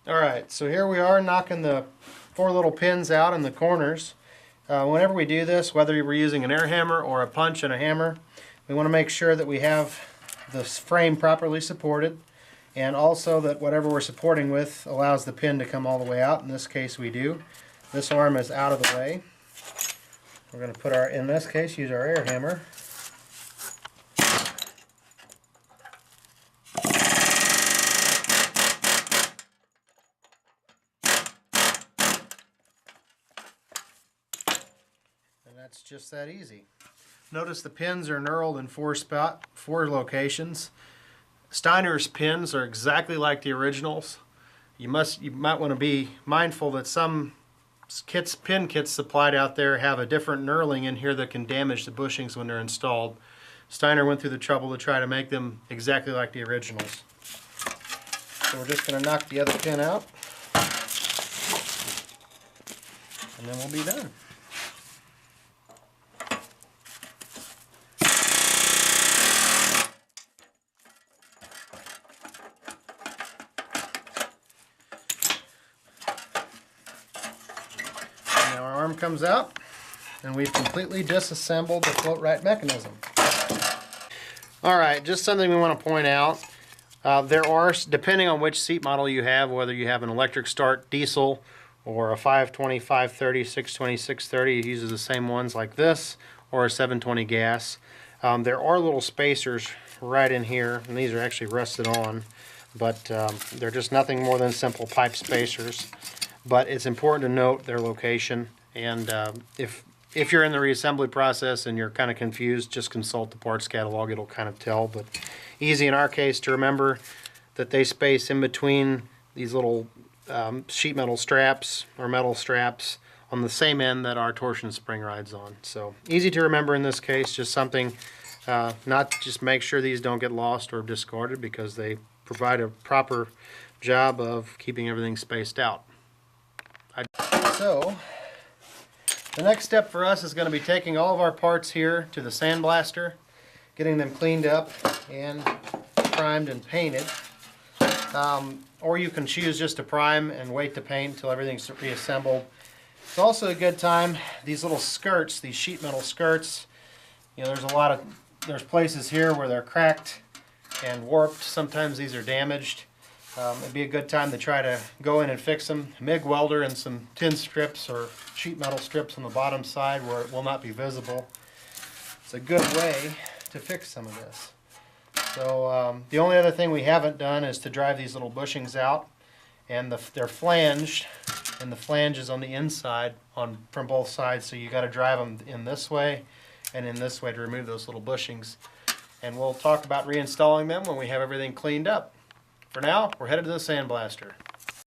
Alright, so here we are knocking the 4 little pins out in the corners. Whenever we do this, whether we're using an air hammer or a punch and a hammer, we want to make sure that we have the frame properly supported, and also that whatever we're supporting with allows the pin to come all the way out. In this case we do. This arm is out of the way. We're going to put our, in this case, use our air hammer. And that's just that easy. Notice the pins are knurled in four locations. Steiner's pins are exactly like the originals. You might want to be mindful that some pin kits supplied out there have a different knurling in here that can damage the bushings when they're installed. Steiner went through the trouble to try to make them exactly like the originals. So we're just going to knock the other pin out, and then we'll be done. Now our arm comes out, and we've completely disassembled the Floatrite mechanism. Alright, just something we want to point out. There are, depending on which seat model you have, whether you have an electric start diesel or a 520, 530, 620, 630, it uses the same ones like this, or a 720 gas. There are little spacers right in here, and these are actually rusted on, but they're just nothing more than simple pipe spacers. But it's important to note their location, and if you're in the reassembly process and you're kind of confused, just consult the parts catalog. It'll kind of tell. But easy in our case to remember that they space in between these little sheet metal straps or metal straps on the same end that our torsion spring rides on. So easy to remember in this case. Just something, not just make sure these don't get lost or discarded, because they provide a proper job of keeping everything spaced out. So the next step for us is going to be taking all of our parts here to the sandblaster, getting them cleaned up and primed and painted. Or you can choose just to prime and wait to paint until everything's reassembled. It's also a good time, these little skirts, these sheet metal skirts, you know, there's places here where they're cracked and warped. Sometimes these are damaged. It'd be a good time to try to go in and fix them. MIG welder and some tin strips or sheet metal strips on the bottom side where it will not be visible. It's a good way to fix some of this. So the only other thing we haven't done is to drive these little bushings out, and they're flanged, and the flange is on the inside from both sides, so you got to drive them in this way and in this way to remove those little bushings. And we'll talk about reinstalling them when we have everything cleaned up. For now, we're headed to the sandblaster.